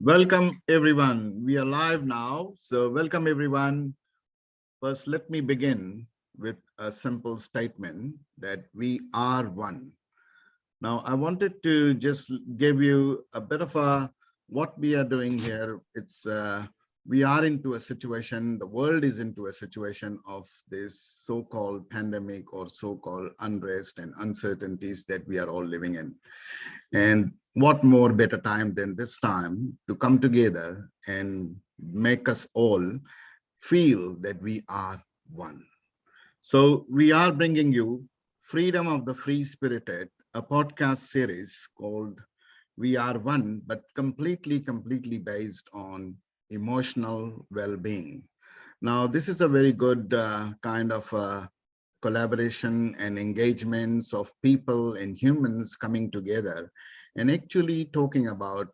Welcome everyone. We are live now. So welcome everyone. First, let me begin with a simple statement that we are one. Now, I wanted to just give you a bit of what we are doing here. We are into a situation, the world is into a situation of this so-called pandemic or so-called unrest and uncertainties that we are all living in. And what more better time than this time to come together and make us all feel that we are one. So we are bringing you Freedom of the Free Spirited, a podcast series called We Are One, but completely based on emotional well-being. Now, this is a very good kind of collaboration and engagements of people and humans coming together and actually talking about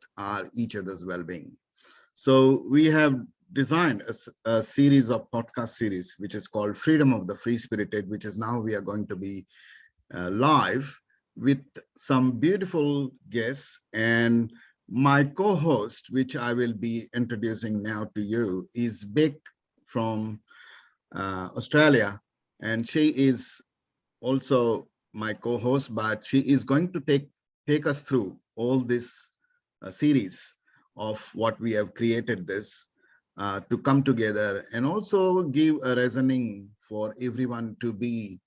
each other's well-being. So we have designed a series of podcast series, which is called Freedom of the Free Spirited, which is now we are going to be live with some beautiful guests. And my co-host, which I will be introducing now to you, is Beck from Australia. And she is also my co-host, but she is going to take us through all this series of what we have created this to come together and also give a reasoning for everyone to be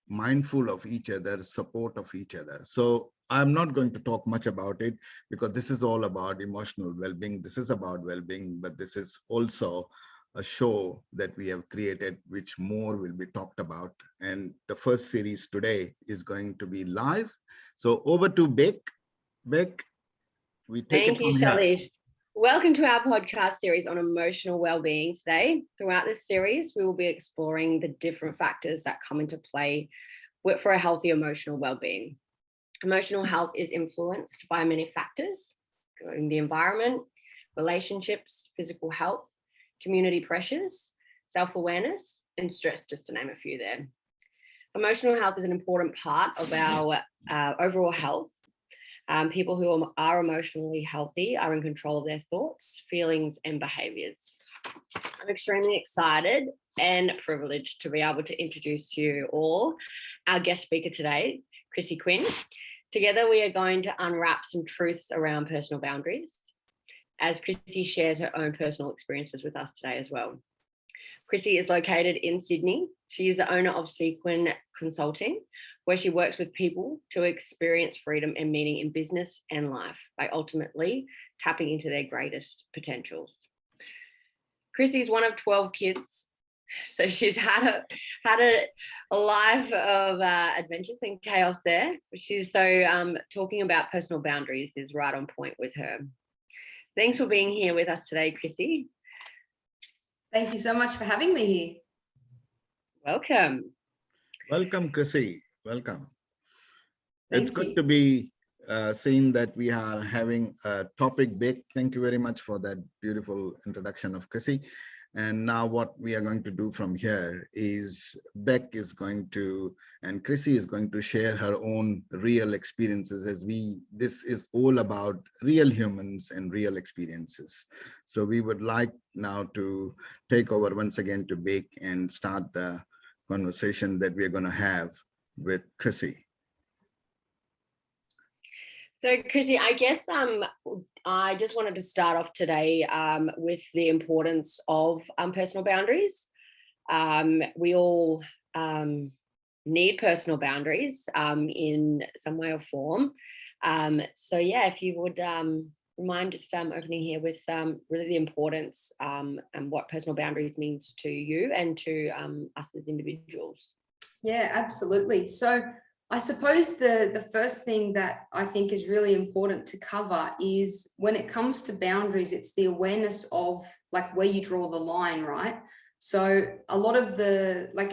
mindful of each other, support of each other. So I'm not going to talk much about it because this is all about emotional well-being. This is about well-being, but this is also a show that we have created, which more will be talked about. And the first series today is going to be live. So over to Beck. Beck, we take it Thank you, from here. Shailesh. Welcome to our podcast series on emotional well-being today. Throughout this series, we will be exploring the different factors that come into play for a healthy emotional well-being. Emotional health is influenced by many factors, including the environment, relationships, physical health, community pressures, self-awareness, and stress, just to name a few there. Emotional health is an important part of our overall health. People who are emotionally healthy are in control of their thoughts, feelings, and behaviors. I'm extremely excited and privileged to be able to introduce to you all our guest speaker today, Chrissy Quinn. Together, we are going to unwrap some truths around personal boundaries, as Chrissy shares her own personal experiences with us today as well. Chrissy is located in Sydney. She is the owner of Quinn Consulting, where she works with people to experience freedom and meaning in business and life by ultimately tapping into their greatest potentials. Chrissy is one of 12 kids, so she's had a life of adventures and chaos there. She's so talking about personal boundaries is right on point with her. Thanks for being here with us today, Chrissy. Thank you so much for having me here. Welcome. Welcome, Chrissy. Welcome. Thank It's good you. to be seeing that we are having a topic big. Thank you very much for that beautiful introduction of Chrissy. And now what we are going to do from here is Beck is going to, and Chrissy is going to share her own real experiences this is all about real humans and real experiences. So we would like now to take over once again to Beck and start the conversation that we're going to have with Chrissy. So, Chrissy, I guess I just wanted to start off today with the importance of personal boundaries. We all need personal boundaries in some way or form. So, yeah, if you would remind just opening here with really the importance and what personal boundaries means to you and to us as individuals. Yeah, absolutely. So I suppose the first thing that I think is really important to cover is when it comes to boundaries, it's the awareness of like where you draw the line, right? So a lot of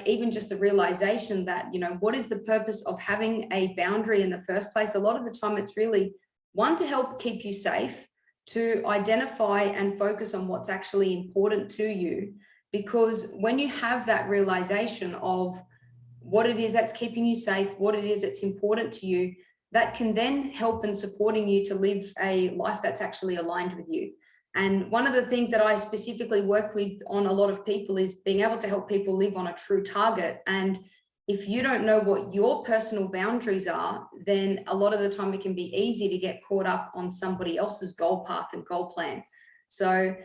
even just the realization that, what is the purpose of having a boundary in the first place? A lot of the time it's really one, to help keep you safe, to identify and focus on what's actually important to you. Because when you have that realization of what it is that's keeping you safe, what it is that's important to you, that can then help in supporting you to live a life that's actually aligned with you. And one of the things that I specifically work with on a lot of people is being able to help people live on a true target. And if you don't know what your personal boundaries are, then a lot of the time it can be easy to get caught up on somebody else's goal path and goal plan. So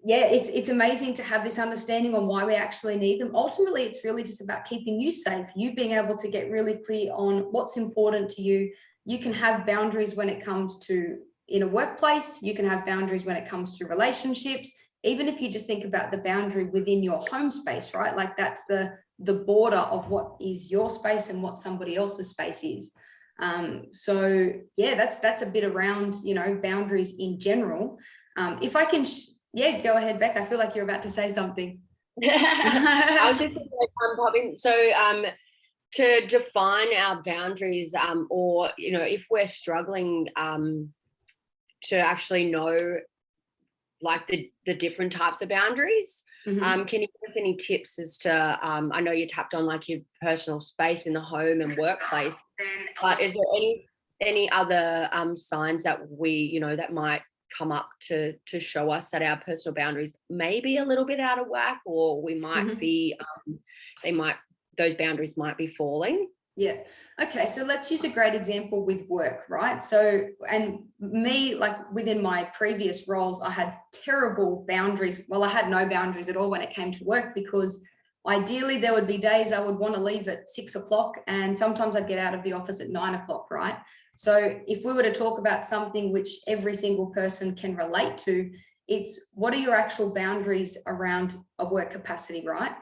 yeah, it's amazing to have this understanding on why we actually need them. Ultimately, it's really just about keeping you safe, you being able to get really clear on what's important to you. You can have boundaries when it comes to in a workplace, you can have boundaries when it comes to relationships, even if you just think about the boundary within your home space, right? Like that's the border of what is your space and what somebody else's space is. So yeah, that's a bit around, you know, boundaries in general. If I can, yeah, go ahead, Beck. I feel like you're about to say something. I was just thinking, so to define our boundaries, or, you know, if we're struggling to actually know like the different types of boundaries, can you give us any tips as to, I know you tapped on like your personal space in the home and workplace, but is there any other signs that we, you know, that might come up to show us that our personal boundaries may be a little bit out of whack, or we might be, those boundaries might be falling? Yeah. Okay. So let's use a great example with work, right? So, and me, like within my previous roles, I had terrible boundaries. Well, I had no boundaries at all when it came to work, because ideally there would be days I would want to leave at 6 o'clock, and sometimes I'd get out of the office at 9 o'clock, right? So if we were to talk about something which every single person can relate to, it's what are your actual boundaries around a work capacity, right?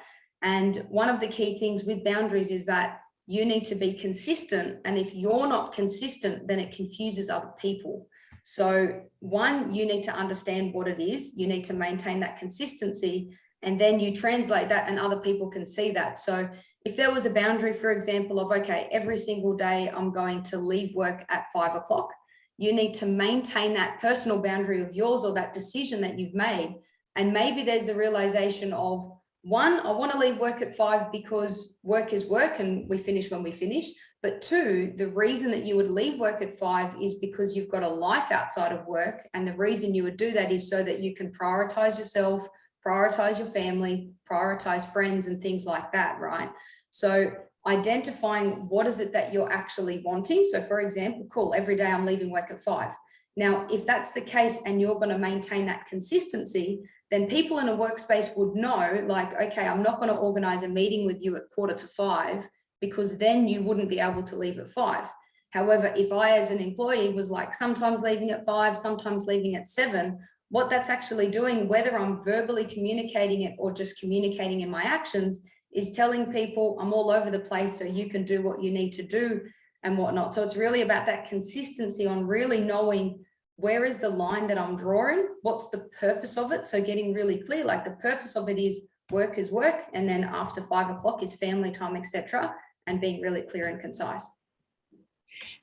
And one of the key things with boundaries is that you need to be consistent. And if you're not consistent, then it confuses other people. So one, you need to understand what it is. You need to maintain that consistency, and then you translate that and other people can see that. So if there was a boundary, for example, of, okay, every single day I'm going to leave work at 5 o'clock, you need to maintain that personal boundary of yours, or that decision that you've made. And maybe there's the realization of, one, I want to leave work at 5 because work is work and we finish when we finish. But two, the reason that you would leave work at 5 is because you've got a life outside of work. And the reason you would do that is so that you can prioritize yourself, prioritize your family, prioritize friends and things like that, right? So identifying what is it that you're actually wanting. So for example, cool, every day I'm leaving work at 5. Now, if that's the case and you're going to maintain that consistency, then people in a workspace would know, like, okay, I'm not going to organize a meeting with you at 4:45, because then you wouldn't be able to leave at 5. However, if I, as an employee, was like sometimes leaving at 5, sometimes leaving at 7, what that's actually doing, whether I'm verbally communicating it or just communicating in my actions, is telling people I'm all over the place, so you can do what you need to do and whatnot. So it's really about that consistency on really knowing, where is the line that I'm drawing? What's the purpose of it? So getting really clear, like the purpose of it is work, and then after 5 o'clock is family time, etc., and being really clear and concise.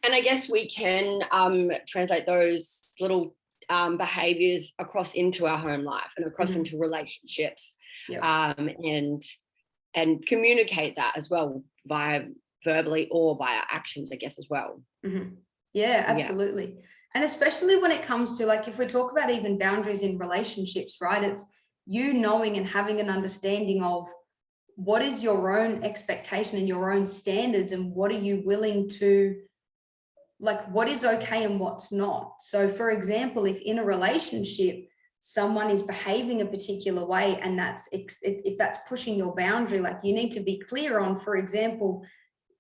And I guess we can translate those little behaviors across into our home life and across into relationships, and communicate that as well via verbally or via actions, I guess, as well. Yeah, absolutely. Yeah. And especially when it comes to, like, if we talk about even boundaries in relationships, right? It's you knowing and having an understanding of what is your own expectation and your own standards, and what are you willing to, like, what is okay and what's not. So for example, if in a relationship, someone is behaving a particular way, and that's, if that's pushing your boundary, like you need to be clear on, for example,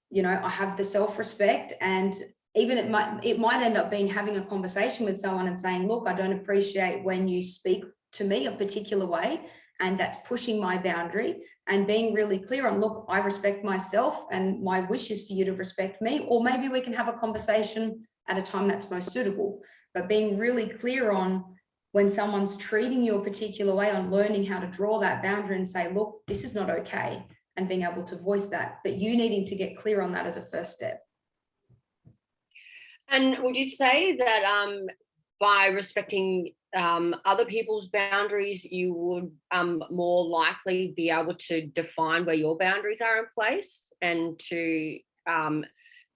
you know, I have the self-respect, and even it might end up being having a conversation with someone and saying, look, I don't appreciate when you speak to me a particular way, and that's pushing my boundary, and being really clear on, look, I respect myself and my wish is for you to respect me, or maybe we can have a conversation at a time that's most suitable. But being really clear on when someone's treating you a particular way, on learning how to draw that boundary and say, look, this is not okay, and being able to voice that, but you needing to get clear on that as a first step. And would you say that by respecting other people's boundaries, you would more likely be able to define where your boundaries are in place, and to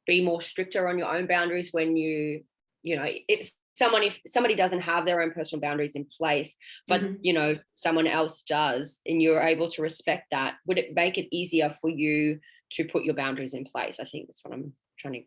be more stricter on your own boundaries when you it's if somebody doesn't have their own personal boundaries in place, but someone else does, and you're able to respect that, would it make it easier for you to put your boundaries in place? I think that's what I'm trying to.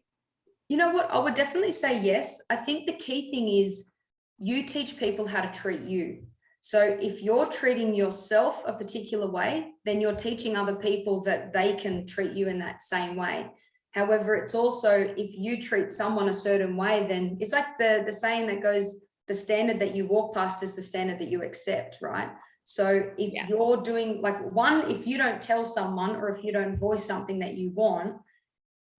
You know what? I would definitely say yes. I think the key thing is you teach people how to treat you. So if you're treating yourself a particular way, then you're teaching other people that they can treat you in that same way. However, it's also, if you treat someone a certain way, then it's like the saying that goes, the standard that you walk past is the standard that you accept, right? So if you're doing if you don't tell someone, or if you don't voice something that you want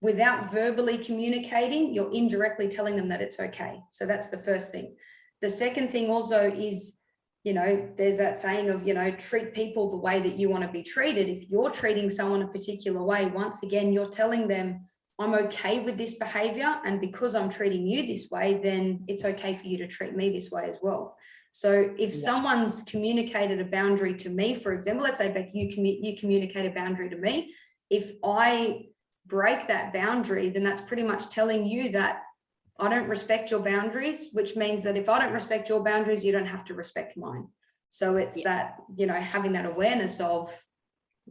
without verbally communicating, you're indirectly telling them that it's okay. So that's the first thing. The second thing also is, there's that saying of, treat people the way that you want to be treated. If you're treating someone a particular way, once again, you're telling them, I'm okay with this behavior. And because I'm treating you this way, then it's okay for you to treat me this way as well. So if someone's communicated a boundary to me, for example, let's say, Beck, you communicate a boundary to me. If I break that boundary, then that's pretty much telling you that I don't respect your boundaries, which means that if I don't respect your boundaries, you don't have to respect mine. So it's that, having that awareness of,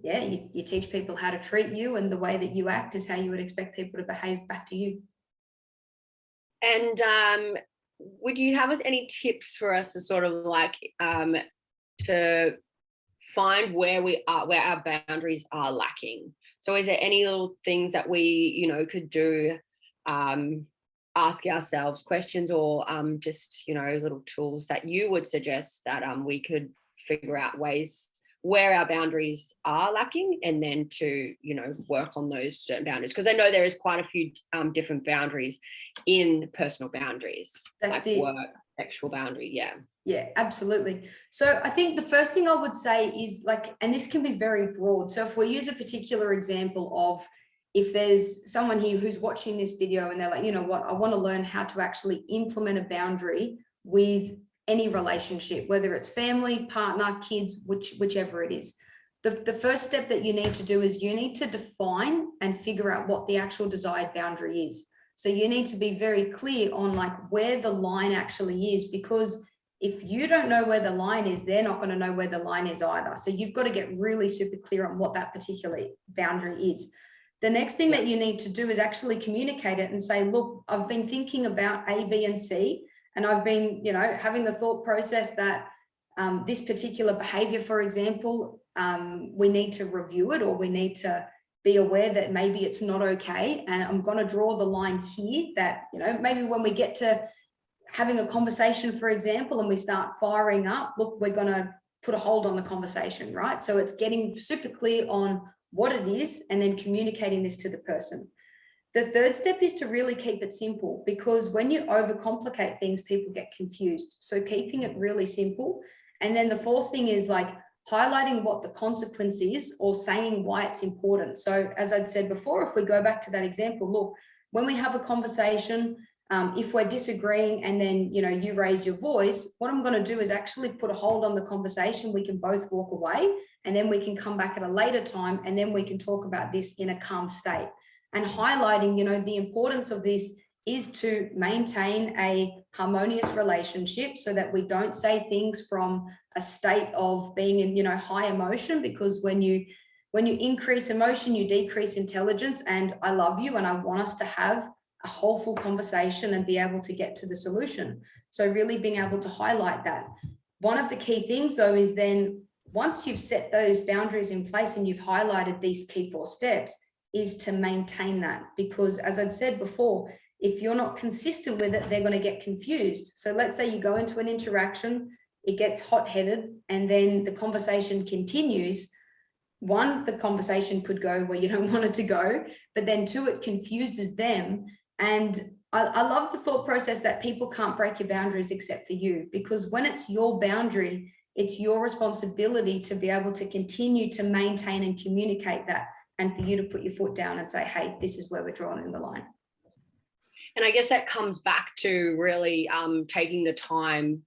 you teach people how to treat you, and the way that you act is how you would expect people to behave back to you. And would you have any tips for us to sort of to find where our boundaries are lacking? So is there any little things that we, could do, ask ourselves questions, or just, little tools that you would suggest that we could figure out ways where our boundaries are lacking, and then to, work on those certain boundaries? Because I know there is quite a few different boundaries in personal boundaries. That's it. Work, sexual boundary. Yeah, absolutely. So I think the first thing I would say is and this can be very broad. So if we use a particular example of, if there's someone here who's watching this video and they're like, you know what, I want to learn how to actually implement a boundary with any relationship, whether it's family, partner, kids, whichever it is. The first step that you need to do is you need to define and figure out what the actual desired boundary is. So you need to be very clear on where the line actually is, because if you don't know where the line is, they're not going to know where the line is either. So you've got to get really super clear on what that particular boundary is. The next thing that you need to do is actually communicate it and say, look, I've been thinking about A, B, and C, and I've been, having the thought process that this particular behavior, for example, we need to review it, or we need to be aware that maybe it's not okay. And I'm going to draw the line here that, maybe when we get to having a conversation, for example, and we start firing up, look, we're going to put a hold on the conversation, right? So it's getting super clear on what it is, and then communicating this to the person. The third step is to really keep it simple, because when you overcomplicate things, people get confused. So keeping it really simple. And then the fourth thing is highlighting what the consequence is, or saying why it's important. So as I'd said before, if we go back to that example, look, when we have a conversation, if we're disagreeing and then, you raise your voice, what I'm going to do is actually put a hold on the conversation. We can both walk away, and then we can come back at a later time, and then we can talk about this in a calm state. And highlighting, the importance of this is to maintain a harmonious relationship, so that we don't say things from a state of being in, high emotion, because when you increase emotion, you decrease intelligence. And I love you, and I want us to have a whole full conversation and be able to get to the solution. So really being able to highlight that. One of the key things though is then, once you've set those boundaries in place and you've highlighted these key 4 steps, is to maintain that. Because as I'd said before, if you're not consistent with it, they're going to get confused. So let's say you go into an interaction, it gets hot-headed, and then the conversation continues. 1, the conversation could go where you don't want it to go, but then 2, it confuses them. And I love the thought process that people can't break your boundaries except for you, because when it's your boundary, it's your responsibility to be able to continue to maintain and communicate that, and for you to put your foot down and say, hey, this is where we're drawing in the line. And I guess that comes back to really taking the time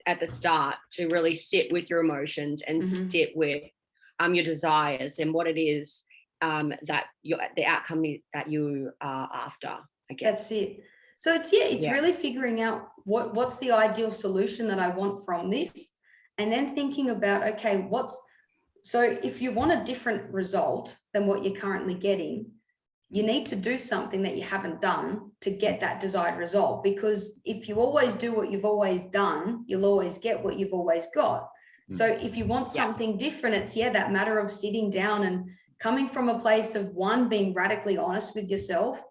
at the start to really sit with your emotions and sit with your desires and what it is that the outcome that you are after, I guess. That's it. So it's really figuring out what's the ideal solution that I want from this, and then thinking about, okay, so if you want a different result than what you're currently getting, you need to do something that you haven't done to get that desired result. Because if you always do what you've always done, you'll always get what you've always got. So if you want something different, it's that matter of sitting down and coming from a place of being radically honest with yourself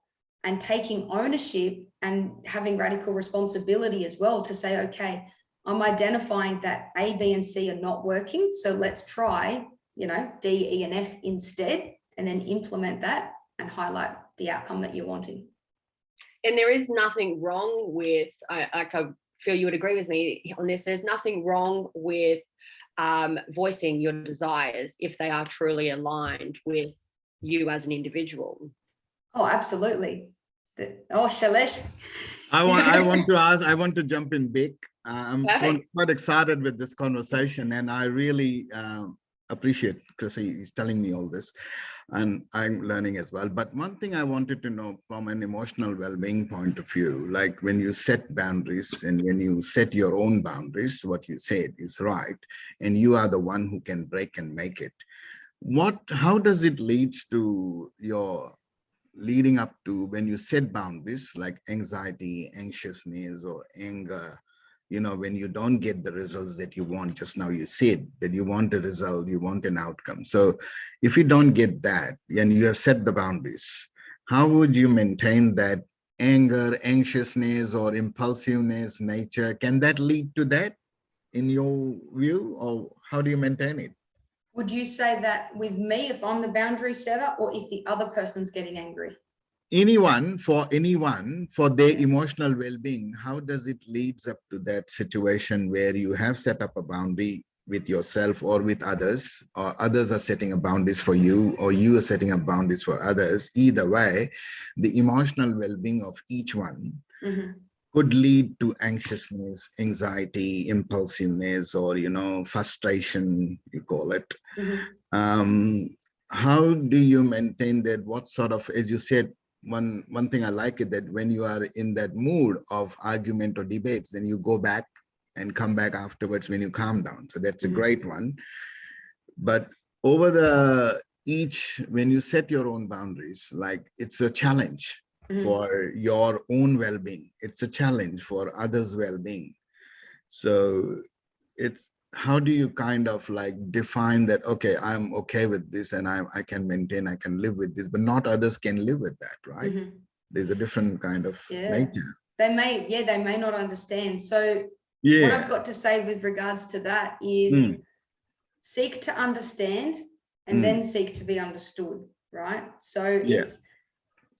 and taking ownership and having radical responsibility as well to say, okay, I'm identifying that A, B, and C are not working. So let's try, D, E, and F instead, and then implement that and highlight the outcome that you're wanting. And there is nothing wrong with, I feel you would agree with me on this, there's nothing wrong with voicing your desires if they are truly aligned with you as an individual. Oh, absolutely. Shailesh. I want to jump in big. I'm quite excited with this conversation, and I really appreciate Chrissy telling me all this, and I'm learning as well. But one thing I wanted to know from an emotional well-being point of view, like when you set boundaries and when you set your own boundaries, what you said is right, and you are the one who can break and make it. How does it leads to your leading up to when you set boundaries like anxiety, anxiousness, or anger? When you don't get the results that you want, just now you said that you want a result, you want an outcome. So if you don't get that and you have set the boundaries, how would you maintain that anger, anxiousness, or impulsiveness nature? Can that lead to that in your view, or how do you maintain it? Would you say that with me, if I'm the boundary setter, or if the other person's getting angry? Anyone, for their emotional well-being, how does it leads up to that situation where you have set up a boundary with yourself or with others, or others are setting a boundaries for you, or you are setting up boundaries for others? Either way, the emotional well-being of each one could lead to anxiousness, anxiety, impulsiveness, or frustration, you call it. How do you maintain that? What sort of, as you said, one thing I like it, that when you are in that mood of argument or debates, then you go back and come back afterwards when you calm down. So that's a great one. But over when you set your own boundaries, like it's a challenge for your own well-being. It's a challenge for others' well-being. So how do you kind of like define that, okay, I'm okay with this and I can maintain, I can live with this, but not others can live with that, right? There's a different kind of nature. They may not understand. So what I've got to say with regards to that is seek to understand and then seek to be understood, right? So it's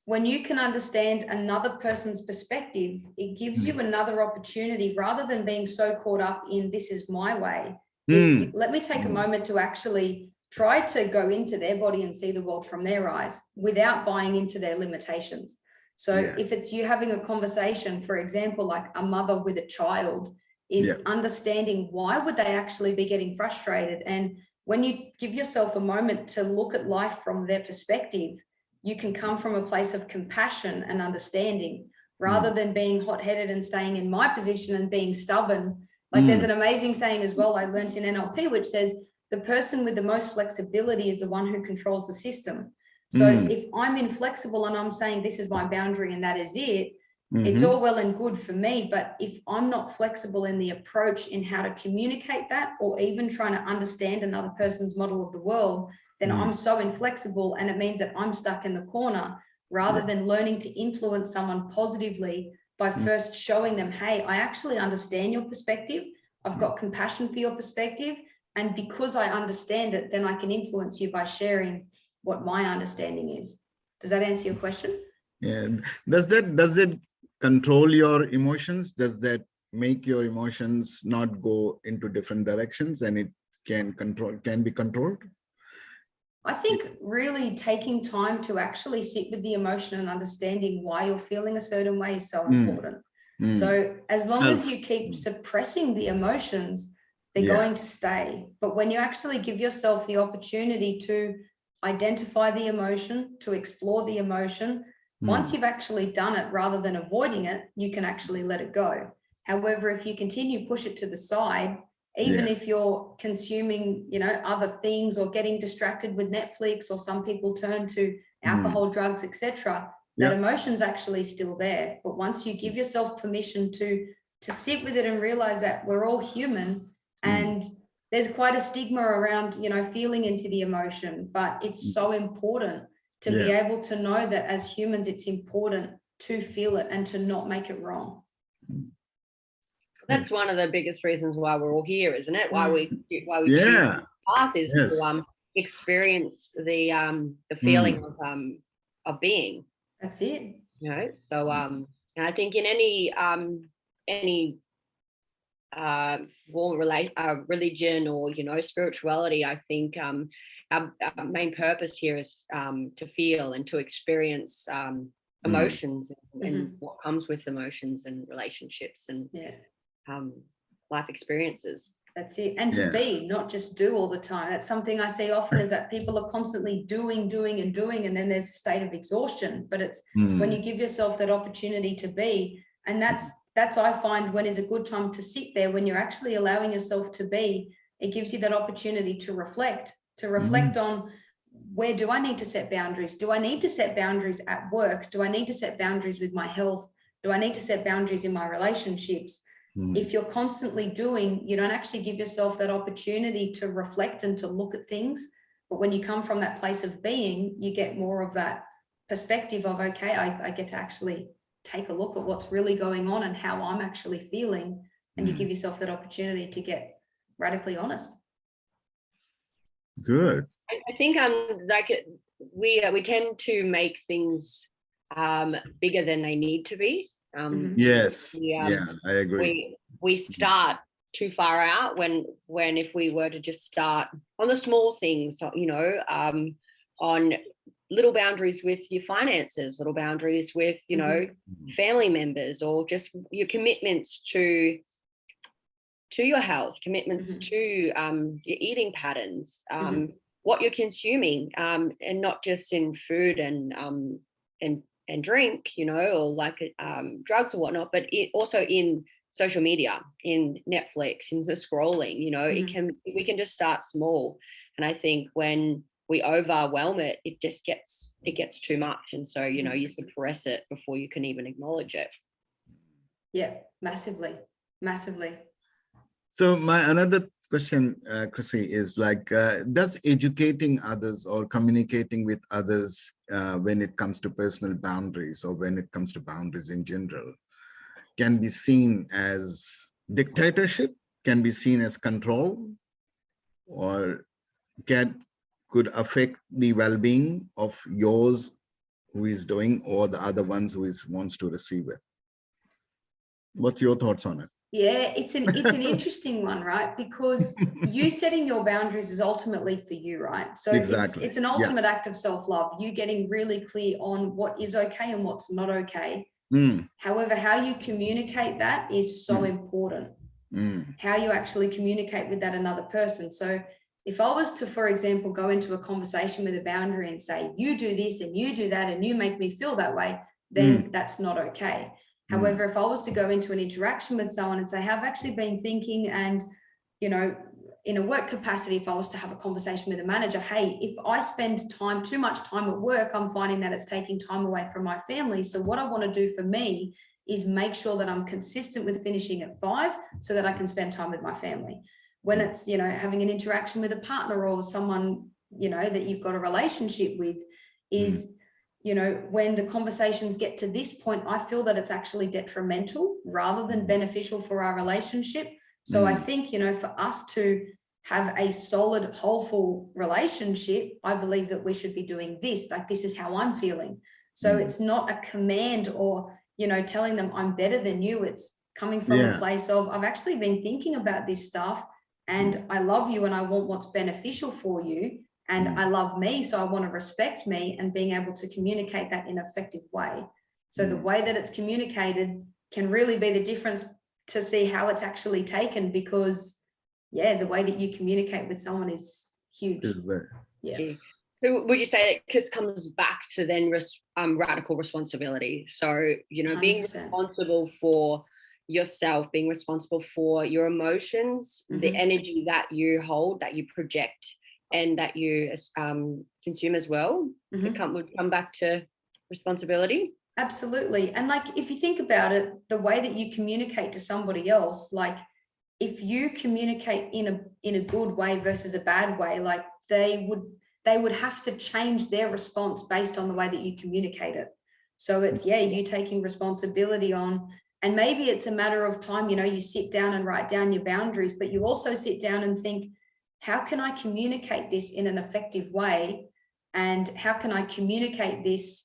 when you can understand another person's perspective, it gives you another opportunity, rather than being so caught up in this is my way. It's let me take a moment to actually try to go into their body and see the world from their eyes without buying into their limitations. So if it's you having a conversation, for example, like a mother with a child, is understanding why would they actually be getting frustrated. And when you give yourself a moment to look at life from their perspective, you can come from a place of compassion and understanding, rather than being hot-headed and staying in my position and being stubborn. Like there's an amazing saying as well I learned in NLP, which says the person with the most flexibility is the one who controls the system. So if I'm inflexible and I'm saying this is my boundary and that is it, it's all well and good for me. But if I'm not flexible in the approach in how to communicate that, or even trying to understand another person's model of the world, then I'm so inflexible, and it means that I'm stuck in the corner, rather than learning to influence someone positively by first showing them, hey, I actually understand your perspective. I've got compassion for your perspective. And because I understand it, then I can influence you by sharing what my understanding is. Does that answer your question? Yeah. Does it control your emotions? Does that make your emotions not go into different directions, and it can be controlled? I think really taking time to actually sit with the emotion and understanding why you're feeling a certain way is so important. So as long as you keep suppressing the emotions, they're going to stay. But when you actually give yourself the opportunity to identify the emotion, to explore the emotion, Once you've actually done it, rather than avoiding it, you can actually let it go. However, if you continue push it to the side, even if you're consuming, other things or getting distracted with Netflix, or some people turn to alcohol, drugs, etc., that emotion's actually still there. But once you give yourself permission to sit with it and realize that we're all human, and there's quite a stigma around, feeling into the emotion, but it's so important to be able to know that as humans, it's important to feel it and to not make it wrong. That's one of the biggest reasons why we're all here, isn't it? Why we choose the path is to experience the feeling of being. That's it. So and I think in any form of religion or spirituality, I think our main purpose here is to feel and to experience emotions and what comes with emotions and relationships and life experiences. That's it. And to be, not just do all the time. That's something I see often, is that people are constantly doing, and then there's a state of exhaustion. But it's when you give yourself that opportunity to be, and that's I find when is a good time to sit there, when you're actually allowing yourself to be. It gives you that opportunity to reflect on, where do I need to set boundaries? Do I need to set boundaries at work? Do I need to set boundaries with my health? Do I need to set boundaries in my relationships? If you're constantly doing, you don't actually give yourself that opportunity to reflect and to look at things. But when you come from that place of being, you get more of that perspective of, okay, I get to actually take a look at what's really going on and how I'm actually feeling. And you give yourself that opportunity to get radically honest. Good. I think we tend to make things bigger than they need to be. Yes. I agree. We start too far out when if we were to just start on the small things, on little boundaries with your finances, little boundaries with, family members, or just your commitments to your health, commitments to your eating patterns, what you're consuming, and not just in food and drink, or like drugs or whatnot, but also in social media, in Netflix, in the scrolling, we can just start small. And I think when we overwhelm it, it gets too much. And so, you suppress it before you can even acknowledge it. Yeah, massively. So my another question, Chrissy, is like, does educating others or communicating with others when it comes to personal boundaries, or when it comes to boundaries in general, can be seen as dictatorship, can be seen as control, or could affect the well-being of yours who is doing, or the other ones who wants to receive it? What's your thoughts on it? Yeah, it's an interesting one, right? Because you setting your boundaries is ultimately for you, right? So exactly. It's an ultimate act of self-love. You getting really clear on what is okay and what's not okay. However, how you communicate that is so important. How you actually communicate with that another person. So if I was to, for example, go into a conversation with a boundary and say, you do this and you do that and you make me feel that way, then that's not okay. However, if I was to go into an interaction with someone and say, I've actually been thinking, and, in a work capacity, if I was to have a conversation with a manager, hey, if I spend too much time at work, I'm finding that it's taking time away from my family. So what I want to do for me is make sure that I'm consistent with finishing at 5 so that I can spend time with my family. When it's, having an interaction with a partner or someone, that you've got a relationship with, is, when the conversations get to this point, I feel that it's actually detrimental rather than beneficial for our relationship. So I think, for us to have a solid, wholeful relationship, I believe that we should be doing this, like, this is how I'm feeling. So it's not a command or, telling them I'm better than you. It's coming from a place of, I've actually been thinking about this stuff and I love you and I want what's beneficial for you. And I love me, so I want to respect me, and being able to communicate that in an effective way. So the way that it's communicated can really be the difference to see how it's actually taken, because, the way that you communicate with someone is huge. Is very, Yeah. So would you say it just comes back to then radical responsibility? So, you know, being 100%. responsible for yourself, being responsible for your emotions, the energy that you hold, that you project, and that you consume as well, would come back to responsibility. Absolutely. And like, if you think about it, the way that you communicate to somebody else, like if you communicate in a good way versus a bad way, like they would have to change their response based on the way that you communicate it. So it's, you taking responsibility on, and maybe it's a matter of time, you know, you sit down and write down your boundaries, but you also sit down and think, how can I communicate this in an effective way? And how can I communicate this?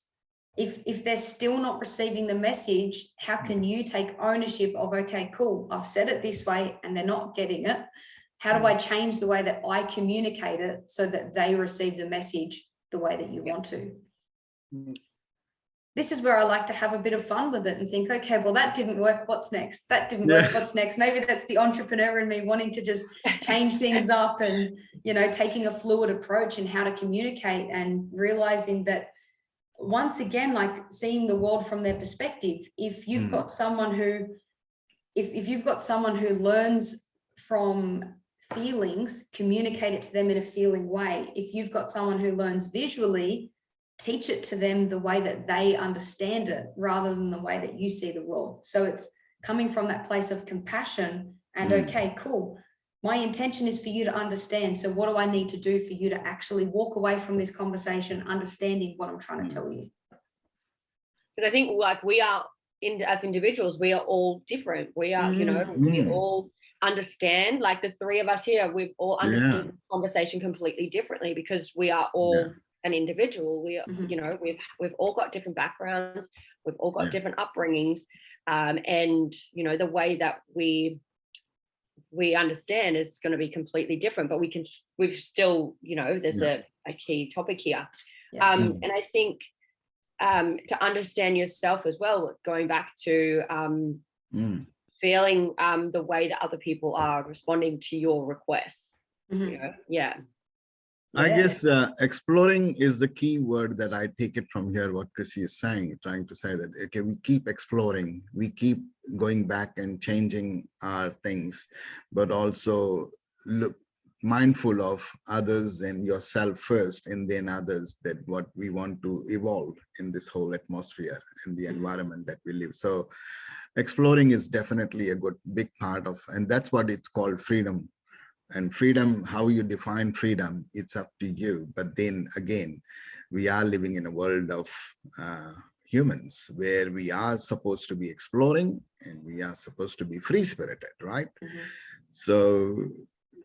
If they're still not receiving the message, how can you take ownership of, okay, cool, I've said it this way and they're not getting it. How do I change the way that I communicate it so that they receive the message the way that you want to? This is where I like to have a bit of fun with it and think, okay, well, that didn't work. What's next? That didn't work. What's next? Maybe that's the entrepreneur in me wanting to just change things up and, you know, taking a fluid approach in how to communicate and realizing that, once again, like seeing the world from their perspective. If you've got someone who, if you've got someone who learns from feelings, communicate it to them in a feeling way. If you've got someone who learns visually, teach it to them the way that they understand it rather than the way that you see the world. So it's coming from that place of compassion and, okay, cool. My intention is for you to understand. So what do I need to do for you to actually walk away from this conversation, understanding what I'm trying to tell you? Because I think, like, we are, as individuals, we are all different. We are, you know, we all understand, like the three of us here, we've all understood the conversation completely differently because we are all an individual. We are, you know, we've all got different backgrounds. We've all got different upbringings. And, you know, the way that we understand is going to be completely different, but we've still, you know, there's a key topic here. And I think to understand yourself as well, going back to feeling the way that other people are responding to your requests, you know, I guess exploring is the key word that I take it from here, what Chrissy is saying, trying to say that, okay, we keep exploring, we keep going back and changing our things, but also look mindful of others and yourself first, and then others, that what we want to evolve in this whole atmosphere and the environment that we live. So exploring is definitely a good big part of, and that's what it's called, freedom. And freedom, how you define freedom, it's up to you. But then again, we are living in a world of humans where we are supposed to be exploring and we are supposed to be free-spirited, right? So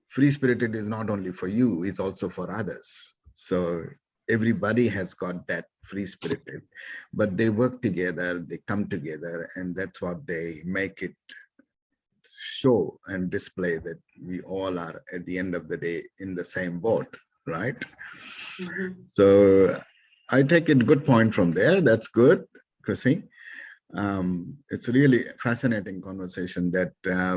free-spirited is not only for you, it's also for others. So everybody has got that free-spirited, but they work together, they come together, and that's what they make it show and display, that we all are at the end of the day in the same boat, right? So I take it, good point from there. That's good, Chrissy. It's really a fascinating conversation that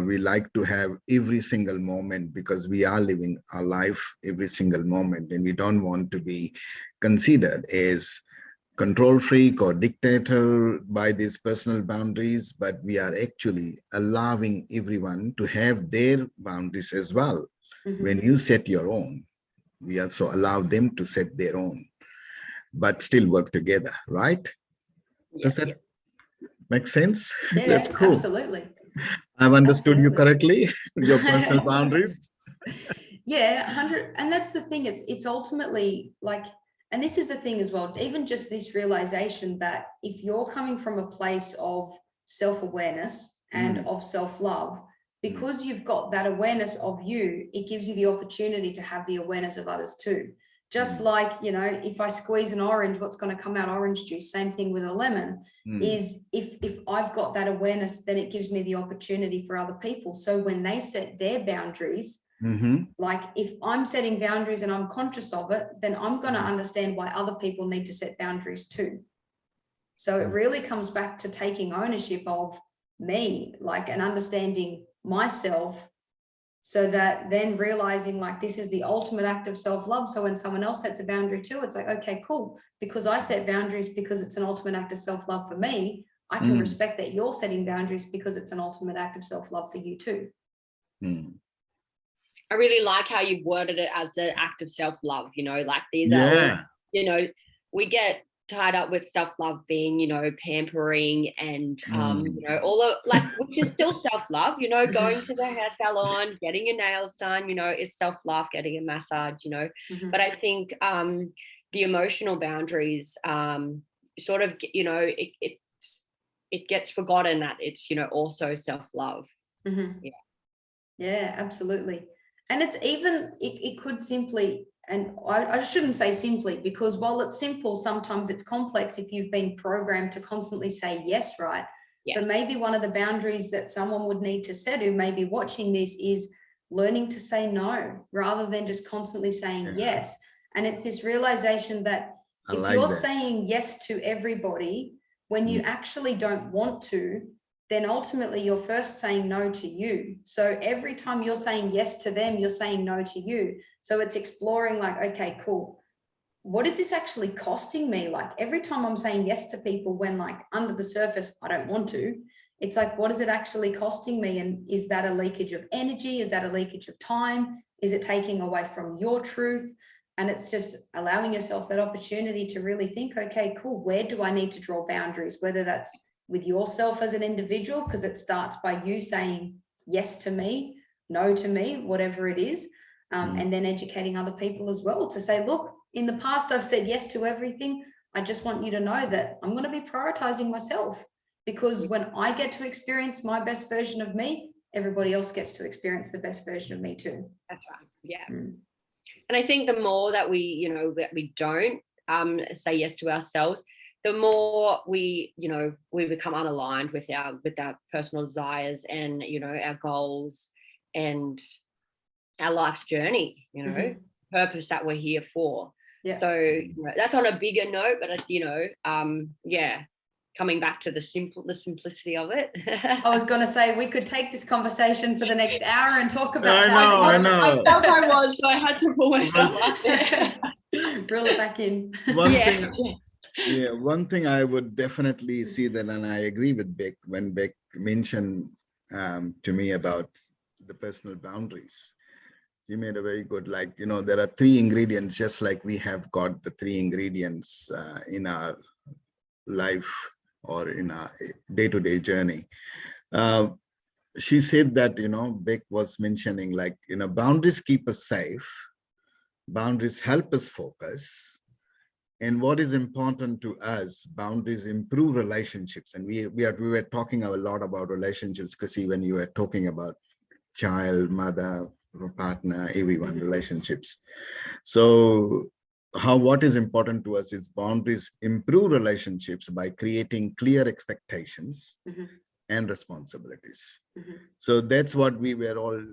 we like to have every single moment, because we are living our life every single moment, and we don't want to be considered as control freak or dictator by these personal boundaries, but we are actually allowing everyone to have their boundaries as well. When you set your own, we also allow them to set their own, but still work together, right? Does that make sense? Yeah, that's cool. Absolutely. I've understood you correctly, your personal boundaries. Yeah, 100. And that's the thing, it's ultimately like, and this is the thing as well, even just this realization that if you're coming from a place of self-awareness and of self-love, because you've got that awareness of you, it gives you the opportunity to have the awareness of others too. Just like, you know, if I squeeze an orange, what's going to come out? Orange juice. Same thing with a lemon. Is if I've got that awareness, then it gives me the opportunity for other people. So when they set their boundaries, like if I'm setting boundaries and I'm conscious of it, then I'm going to understand why other people need to set boundaries too. So it really comes back to taking ownership of me, like, and understanding myself So that then realizing like this is the ultimate act of self-love. So when someone else sets a boundary too, it's like, okay, cool. Because I set boundaries because it's an ultimate act of self-love for me, I can respect that you're setting boundaries because it's an ultimate act of self-love for you too. I really like how you worded it as an act of self-love, you know, like these are all, you know, we get tied up with self-love being, you know, pampering and, you know, all of like, which is still self-love, you know, going to the hair salon, getting your nails done, you know, is self-love, getting a massage, you know, but I think the emotional boundaries sort of, you know, it gets forgotten that it's, you know, also self-love. Yeah, absolutely. And it's even, it could simply, and I shouldn't say simply, because while it's simple, sometimes it's complex if you've been programmed to constantly say yes, right? Yes. But maybe one of the boundaries that someone would need to set who may be watching this is learning to say no, rather than just constantly saying yes. And it's this realization that if you're saying yes to everybody, when you actually don't want to, then ultimately you're first saying no to you. So every time you're saying yes to them, you're saying no to you. So it's exploring like, okay, cool. What is this actually costing me? Like every time I'm saying yes to people when like under the surface, I don't want to, it's like, what is it actually costing me? And is that a leakage of energy? Is that a leakage of time? Is it taking away from your truth? And it's just allowing yourself that opportunity to really think, okay, cool. Where do I need to draw boundaries? Whether that's with yourself as an individual, because it starts by you saying yes to me, no to me, whatever it is, and then educating other people as well to say, look, in the past, I've said yes to everything. I just want you to know that I'm going to be prioritizing myself, because when I get to experience my best version of me, everybody else gets to experience the best version of me too. That's right. Yeah. And I think the more that we, you know, that we don't say yes to ourselves, the more we, you know, we become unaligned with our personal desires and, you know, our goals and our life's journey, you know, purpose that we're here for. Yeah. So you know, that's on a bigger note, but you know, yeah, coming back to the simplicity of it. I was going to say we could take this conversation for the next hour and talk about. I know. I felt I was, so I had to pull myself up there. Reel it back in. One thing I would definitely see that, and I agree with Beck when Beck mentioned to me about the personal boundaries. She made a very good, like, you know, there are 3 ingredients, just like we have got the 3 ingredients in our life or in our day-to-day journey. She said that, you know, Beck was mentioning, like, you know, boundaries keep us safe, boundaries help us focus, and what is important to us, boundaries improve relationships. And we were talking a lot about relationships, Chrissy, when you were talking about child, mother, partner, everyone, relationships. So what is important to us is boundaries improve relationships by creating clear expectations and responsibilities. So that's what we were all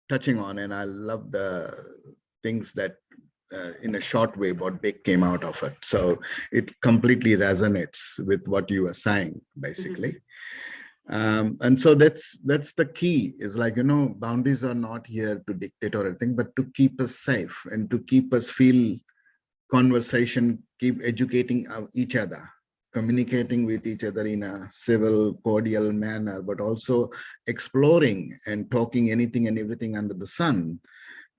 touching on. And I love the things that in a short way, what Beck came out of it. So it completely resonates with what you were saying, basically. And so that's the key, is like, you know, boundaries are not here to dictate or anything, but to keep us safe and to keep us feel conversation, keep educating each other, communicating with each other in a civil, cordial manner, but also exploring and talking anything and everything under the sun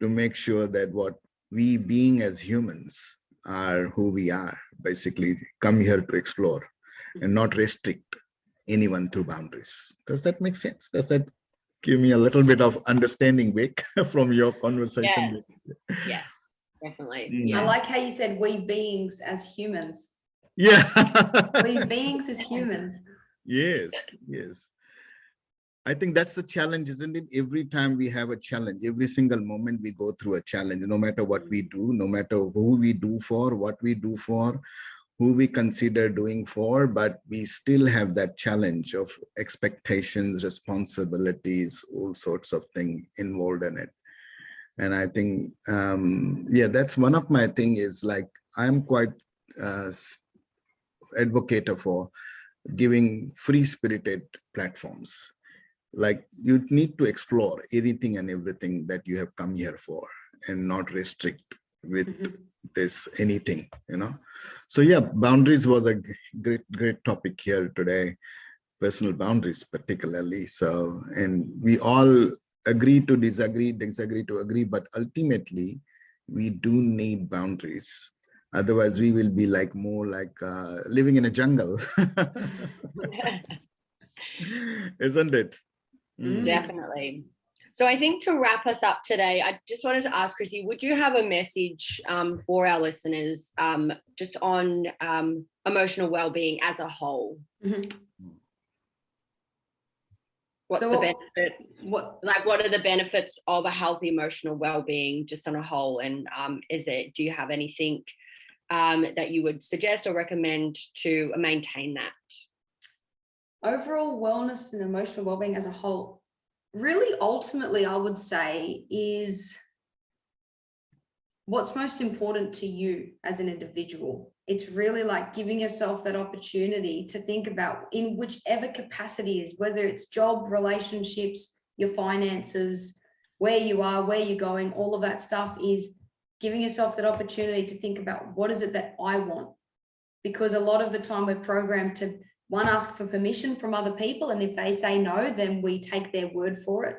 to make sure that what we being as humans are who we are, basically come here to explore and not restrict anyone through boundaries. Does that make sense? Does that give me a little bit of understanding, Vic, from your conversation? Yes, definitely. I like how you said we beings as humans. Yeah. We beings as humans. Yes. I think that's the challenge, isn't it? Every time we have a challenge, every single moment we go through a challenge, no matter what we do, no matter who we do for, what we do for, who we consider doing for, but we still have that challenge of expectations, responsibilities, all sorts of things involved in it. And I think, that's one of my thing is, like, I'm quite advocate for giving free-spirited platforms. like you need to explore anything and everything that you have come here for and not restrict with this anything, So yeah, boundaries was a great topic here today, personal boundaries particularly. So, and we all agree to disagree to agree, but ultimately we do need boundaries. Otherwise we will be like more like living in a jungle. Isn't it? Definitely. So I think to wrap us up today, I just wanted to ask Chrissy, would you have a message for our listeners just on emotional well-being as a whole? What's the benefits? What are the benefits of a healthy emotional well-being just on a whole? And do you have anything that you would suggest or recommend to maintain that? Overall wellness and emotional well-being as a whole, really ultimately I would say is what's most important to you as an individual. It's really like giving yourself that opportunity to think about, in whichever capacity is, whether it's job, relationships, your finances, where you are, where you're going, all of that stuff, is giving yourself that opportunity to think about what is it that I want. Because a lot of the time we're programmed to ask for permission from other people, and if they say no, then we take their word for it.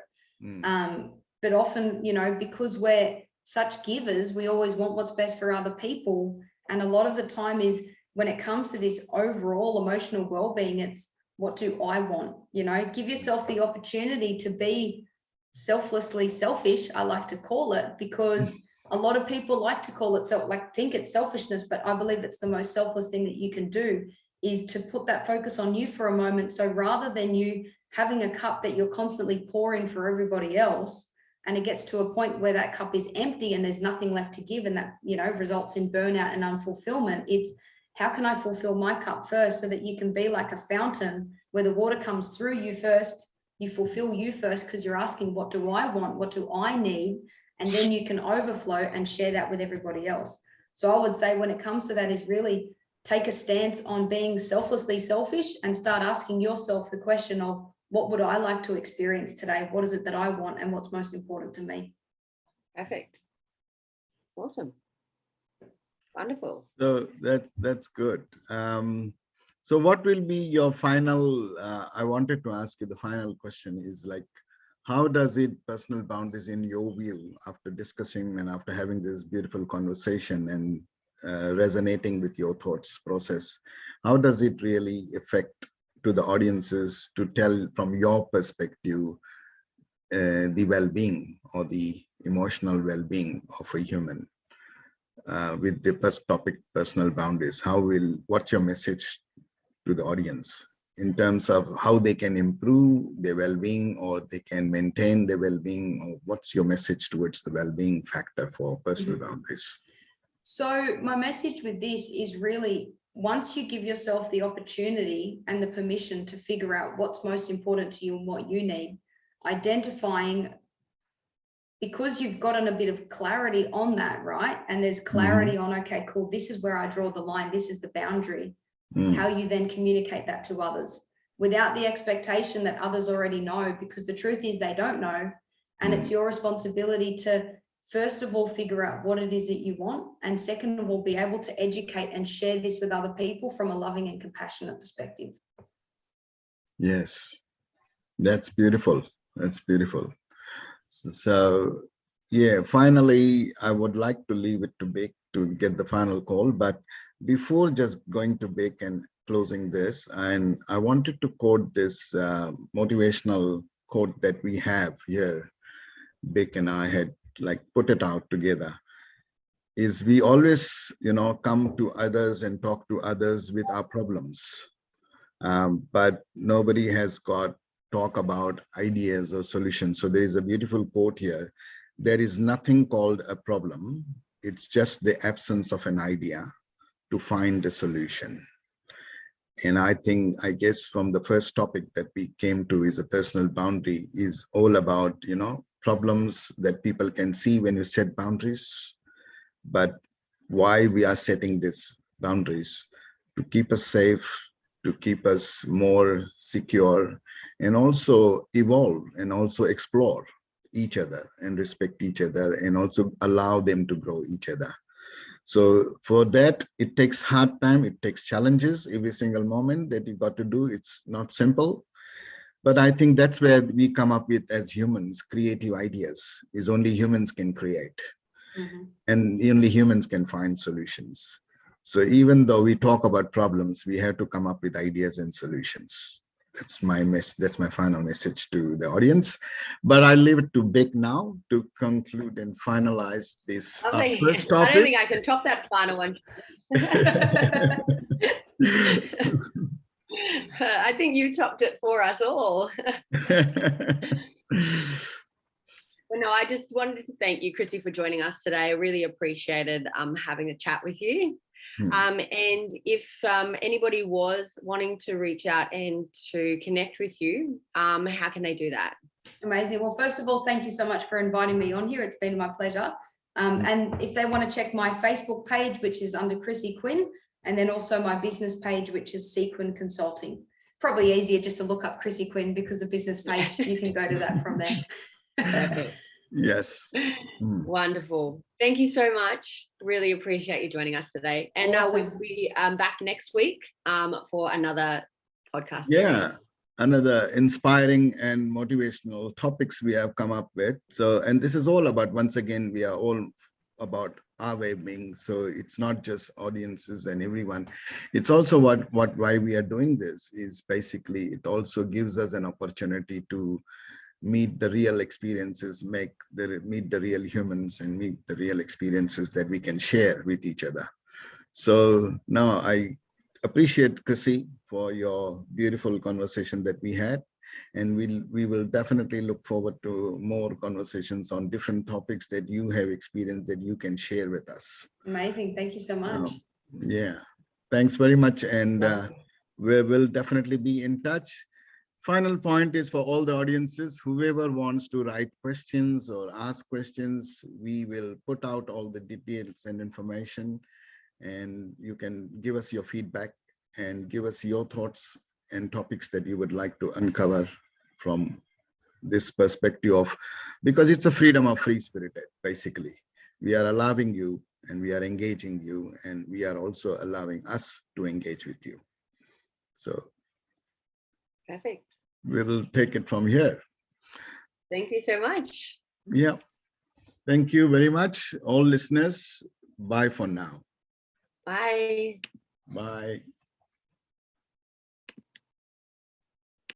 But often, because we're such givers, we always want what's best for other people. And a lot of the time is when it comes to this overall emotional well-being, it's what do I want? Give yourself the opportunity to be selflessly selfish, I like to call it, because a lot of people like to call it think it's selfishness, but I believe it's the most selfless thing that you can do, is to put that focus on you for a moment. So rather than you having a cup that you're constantly pouring for everybody else, and it gets to a point where that cup is empty and there's nothing left to give, and that, results in burnout and unfulfillment, it's how can I fulfill my cup first, so that you can be like a fountain where the water comes through you first, you fulfill you first, because you're asking, what do I want? What do I need? And then you can overflow and share that with everybody else. So I would say when it comes to that is really take a stance on being selflessly selfish and start asking yourself the question of, what would I like to experience today? What is it that I want, and what's most important to me? Perfect. Awesome. Wonderful. So that's good. So what will be your final, I wanted to ask you, the final question is like, how does it, personal boundaries in your view, after discussing and after having this beautiful conversation and resonating with your thoughts process, how does it really affect to the audiences to tell from your perspective the well-being or the emotional well-being of a human with the first topic, personal boundaries? What's your message to the audience in terms of how they can improve their well-being, or they can maintain their well-being, or what's your message towards the well-being factor for personal boundaries? So my message with this is really, once you give yourself the opportunity and the permission to figure out what's most important to you and what you need, identifying, because you've gotten a bit of clarity on that, right? And there's clarity on, okay, cool, this is where I draw the line, this is the boundary, how you then communicate that to others without the expectation that others already know, because the truth is they don't know. And it's your responsibility to, first of all, figure out what it is that you want, and second of all, be able to educate and share this with other people from a loving and compassionate perspective. Yes, that's beautiful. That's beautiful. So yeah, finally, I would like to leave it to Beck to get the final call. But before just going to Beck and closing this, and I wanted to quote this motivational quote that we have here. Beck and I had like put it out together. Is we always, come to others and talk to others with our problems, but nobody has got talk about ideas or solutions. So there is a beautiful quote here. There is nothing called a problem. It's just the absence of an idea to find a solution. And I guess from the first topic that we came to is a personal boundary is all about, problems that people can see when you set boundaries, but why we are setting these boundaries: to keep us safe, to keep us more secure, and also evolve and also explore each other and respect each other and also allow them to grow each other. So for that, it takes hard time, it takes challenges every single moment that you got to do. It's not simple, but I think that's where we come up with, as humans, creative ideas is only humans can create. And only humans can find solutions. So even though we talk about problems, we have to come up with ideas and solutions. That's my that's my final message to the audience. But I'll leave it to Beck now to conclude and finalize this first topic. I don't think I can top that final one. I think you topped it for us all. But no, I just wanted to thank you, Chrissy, for joining us today. I really appreciated having a chat with you. And if anybody was wanting to reach out and to connect with you, how can they do that? Amazing. Well, first of all, thank you so much for inviting me on here. It's been my pleasure. And if they want to check my Facebook page, which is under Chrissy Quinn, and then also my business page, which is Sequin Consulting. Probably easier just to look up Chrissy Quinn because the business page, you can go to that from there. Perfect. Yes. Wonderful. Thank you so much. Really appreciate you joining us today. And we'll be back next week for another podcast. Yeah. Series. Another inspiring and motivational topics we have come up with. So, and this is all about, once again, we are all about our well-being. So it's not just audiences and everyone. It's also why we are doing this is basically, it also gives us an opportunity to meet the real experiences, meet the real humans and meet the real experiences that we can share with each other. So now I appreciate, Chrissy, for your beautiful conversation that we had. And we will definitely look forward to more conversations on different topics that you have experienced that you can share with us. Amazing. Thank you so much. Yeah. Thanks very much. And we will definitely be in touch. Final point is for all the audiences, whoever wants to write questions or ask questions, we will put out all the details and information, and you can give us your feedback and give us your thoughts and topics that you would like to uncover from this perspective of, because it's a freedom of free spirited, basically. We are allowing you and we are engaging you, and we are also allowing us to engage with you. So perfect. We will take it from here. Thank you so much. Yeah. Thank you very much, all listeners. Bye for now. Bye. Bye.